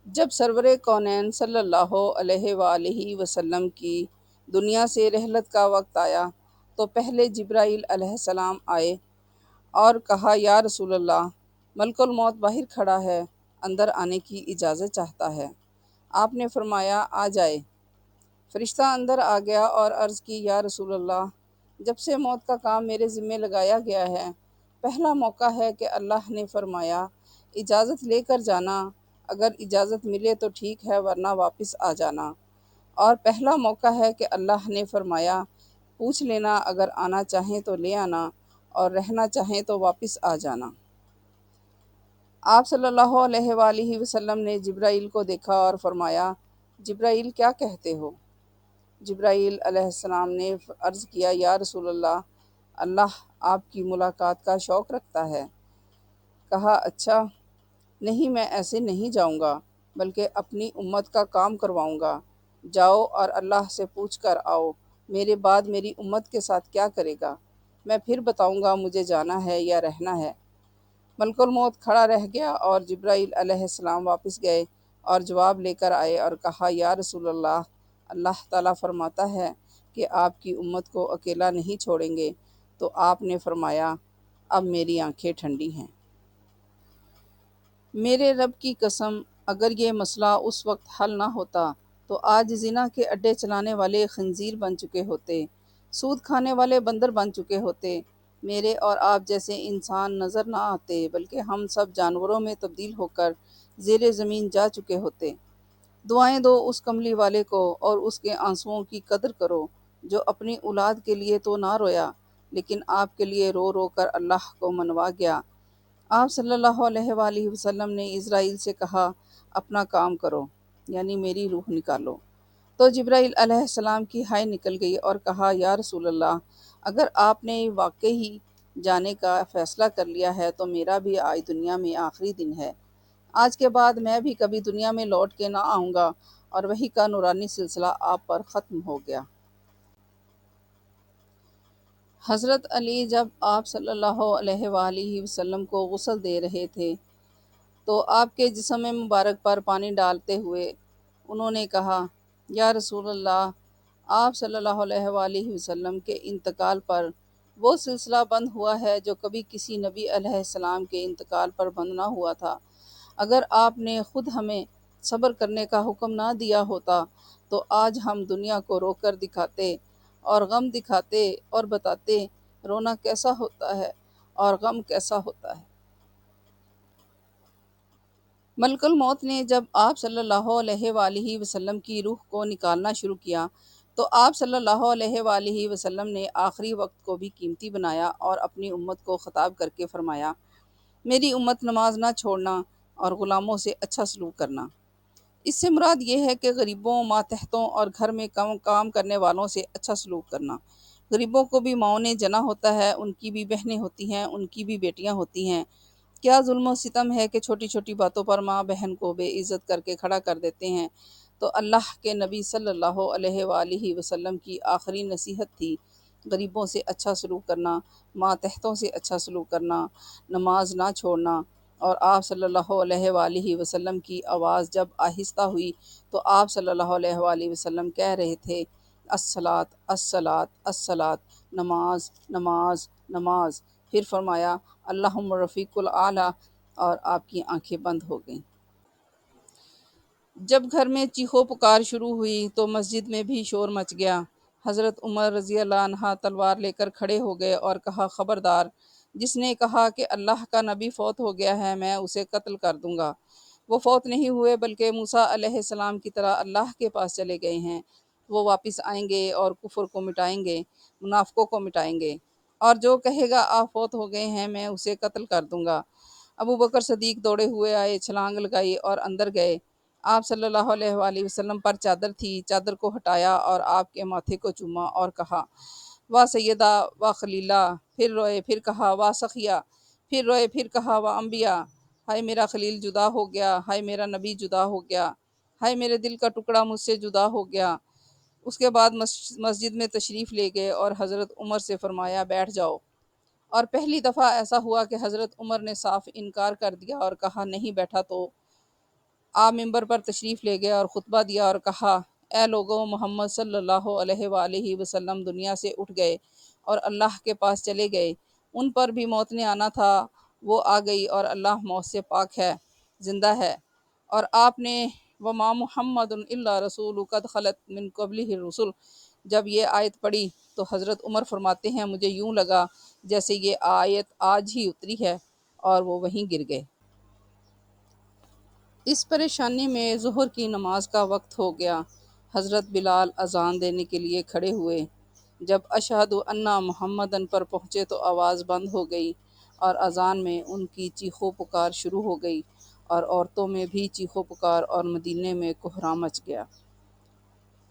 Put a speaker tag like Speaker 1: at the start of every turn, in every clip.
Speaker 1: جب سرور کونین صلی اللہ علیہ وآلہ وسلم کی دنیا سے رحلت کا وقت آیا تو پہلے جبرائیل علیہ السلام آئے اور کہا یا رسول اللہ، ملک الموت باہر کھڑا ہے، اندر آنے کی اجازت چاہتا ہے۔ آپ نے فرمایا آ جائے۔ فرشتہ اندر آ گیا اور عرض کی یا رسول اللہ، جب سے موت کا کام میرے ذمے لگایا گیا ہے، پہلا موقع ہے کہ اللہ نے فرمایا اجازت لے کر جانا، اگر اجازت ملے تو ٹھیک ہے ورنہ واپس آ جانا، اور پہلا موقع ہے کہ اللہ نے فرمایا پوچھ لینا، اگر آنا چاہیں تو لے آنا اور رہنا چاہیں تو واپس آ جانا۔ آپ صلی اللہ علیہ وآلہ وسلم نے جبرائیل کو دیکھا اور فرمایا جبرائیل کیا کہتے ہو؟ جبرائیل علیہ السلام نے عرض کیا یا رسول اللہ، اللہ آپ کی ملاقات کا شوق رکھتا ہے۔ کہا اچھا، نہیں میں ایسے نہیں جاؤں گا بلکہ اپنی امت کا کام کرواؤں گا۔ جاؤ اور اللہ سے پوچھ کر آؤ میرے بعد میری امت کے ساتھ کیا کرے گا، میں پھر بتاؤں گا مجھے جانا ہے یا رہنا ہے۔ ملک الموت کھڑا رہ گیا اور جبرائیل علیہ السلام واپس گئے اور جواب لے کر آئے اور کہا یا رسول اللہ، اللہ تعالیٰ فرماتا ہے کہ آپ کی امت کو اکیلا نہیں چھوڑیں گے، تو آپ نے فرمایا اب میری آنکھیں ٹھنڈی ہیں۔ میرے رب کی قسم، اگر یہ مسئلہ اس وقت حل نہ ہوتا تو آج زنا کے اڈے چلانے والے خنزیر بن چکے ہوتے، سود کھانے والے بندر بن چکے ہوتے، میرے اور آپ جیسے انسان نظر نہ آتے بلکہ ہم سب جانوروں میں تبدیل ہو کر زیر زمین جا چکے ہوتے۔ دعائیں دو اس کملی والے کو اور اس کے آنسوؤں کی قدر کرو جو اپنی اولاد کے لیے تو نہ رویا لیکن آپ کے لیے رو رو کر اللہ کو منوا گیا۔ آپ صلی اللہ علیہ وآلہ وسلم نے اسرائیل سے کہا اپنا کام کرو، یعنی میری روح نکالو۔ تو جبرائیل علیہ السلام کی ہائے نکل گئی اور کہا یا رسول اللہ، اگر آپ نے واقعی جانے کا فیصلہ کر لیا ہے تو میرا بھی آج دنیا میں آخری دن ہے، آج کے بعد میں بھی کبھی دنیا میں لوٹ کے نہ آؤں گا، اور وحی کا نورانی سلسلہ آپ پر ختم ہو گیا۔ حضرت علی جب آپ صلی اللہ علیہ وآلہ وسلم کو غسل دے رہے تھے تو آپ کے جسم مبارک پر پانی ڈالتے ہوئے انہوں نے کہا یا رسول اللہ، آپ صلی اللہ علیہ وآلہ وسلم کے انتقال پر وہ سلسلہ بند ہوا ہے جو کبھی کسی نبی علیہ السلام کے انتقال پر بند نہ ہوا تھا۔ اگر آپ نے خود ہمیں صبر کرنے کا حکم نہ دیا ہوتا تو آج ہم دنیا کو رو کر دکھاتے اور غم دکھاتے اور بتاتے رونا کیسا ہوتا ہے اور غم کیسا ہوتا ہے۔ ملک الموت نے جب آپ صلی اللہ علیہ وآلہ وسلم کی روح کو نکالنا شروع کیا تو آپ صلی اللہ علیہ وآلہ وسلم نے آخری وقت کو بھی قیمتی بنایا اور اپنی امت کو خطاب کر کے فرمایا میری امت نماز نہ چھوڑنا اور غلاموں سے اچھا سلوک کرنا۔ اس سے مراد یہ ہے کہ غریبوں، ماتحتوں اور گھر میں کام کرنے والوں سے اچھا سلوک کرنا۔ غریبوں کو بھی ماؤں نے جنا ہوتا ہے، ان کی بھی بہنیں ہوتی ہیں، ان کی بھی بیٹیاں ہوتی ہیں۔ کیا ظلم و ستم ہے کہ چھوٹی چھوٹی باتوں پر ماں بہن کو بے عزت کر کے کھڑا کر دیتے ہیں۔ تو اللہ کے نبی صلی اللہ علیہ وآلہ وسلم کی آخری نصیحت تھی غریبوں سے اچھا سلوک کرنا، ماتحتوں سے اچھا سلوک کرنا، نماز نہ چھوڑنا۔ اور آپ صلی اللہ علیہ وآلہ وسلم کی آواز جب آہستہ ہوئی تو آپ صلی اللہ علیہ وآلہ وسلم کہہ رہے تھے الصلاۃ الصلاۃ الصلاۃ، نماز نماز نماز۔ پھر فرمایا اللہم رفیق الاعلیٰ، اور آپ کی آنکھیں بند ہو گئیں۔ جب گھر میں چیخو پکار شروع ہوئی تو مسجد میں بھی شور مچ گیا۔ حضرت عمر رضی اللہ عنہ تلوار لے کر کھڑے ہو گئے اور کہا خبردار، جس نے کہا کہ اللہ کا نبی فوت ہو گیا ہے میں اسے قتل کر دوں گا۔ وہ فوت نہیں ہوئے بلکہ موسیٰ علیہ السلام کی طرح اللہ کے پاس چلے گئے ہیں۔ وہ واپس آئیں گے اور کفر کو مٹائیں گے، منافقوں کو مٹائیں گے، اور جو کہے گا آپ فوت ہو گئے ہیں میں اسے قتل کر دوں گا۔ ابو بکر صدیق دوڑے ہوئے آئے، چھلانگ لگائی اور اندر گئے۔ آپ صلی اللہ علیہ وآلہ وسلم پر چادر تھی، چادر کو ہٹایا اور آپ کے ماتھے کو چوما اور کہا واہ سیدہ واہ خلیلہ، پھر روئے، پھر کہا واہ سخیہ، پھر روئے، پھر کہا واہ انبیاء، ہائے میرا خلیل جدا ہو گیا، ہائے میرا نبی جدا ہو گیا، ہائے میرے دل کا ٹکڑا مجھ سے جدا ہو گیا۔ اس کے بعد مسجد میں تشریف لے گئے اور حضرت عمر سے فرمایا بیٹھ جاؤ، اور پہلی دفعہ ایسا ہوا کہ حضرت عمر نے صاف انکار کر دیا اور کہا نہیں بیٹھا تو آپ ممبر پر تشریف لے گئے اور خطبہ دیا اور کہا، اے لوگوں، محمد صلی اللہ علیہ وآلہ وسلم دنیا سے اٹھ گئے اور اللہ کے پاس چلے گئے۔ ان پر بھی موت نے آنا تھا، وہ آ گئی، اور اللہ موت سے پاک ہے، زندہ ہے۔ اور آپ نے وما محمد الا رسول قد خلت من قبلہ الرسل جب یہ آیت پڑھی تو حضرت عمر فرماتے ہیں، مجھے یوں لگا جیسے یہ آیت آج ہی اتری ہے، اور وہ وہیں گر گئے۔ اس پریشانی میں ظہر کی نماز کا وقت ہو گیا۔ حضرت بلال اذان دینے کے لیے کھڑے ہوئے۔ جب اشہد ان محمدن پر پہنچے تو آواز بند ہو گئی، اور اذان میں ان کی چیخ و پکار شروع ہو گئی، اور عورتوں میں بھی چیخ و پکار، اور مدینے میں کہرام مچ گیا۔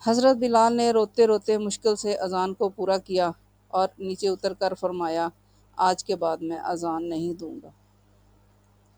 Speaker 1: حضرت بلال نے روتے روتے مشکل سے اذان کو پورا کیا اور نیچے اتر کر فرمایا، آج کے بعد میں اذان نہیں دوں گا۔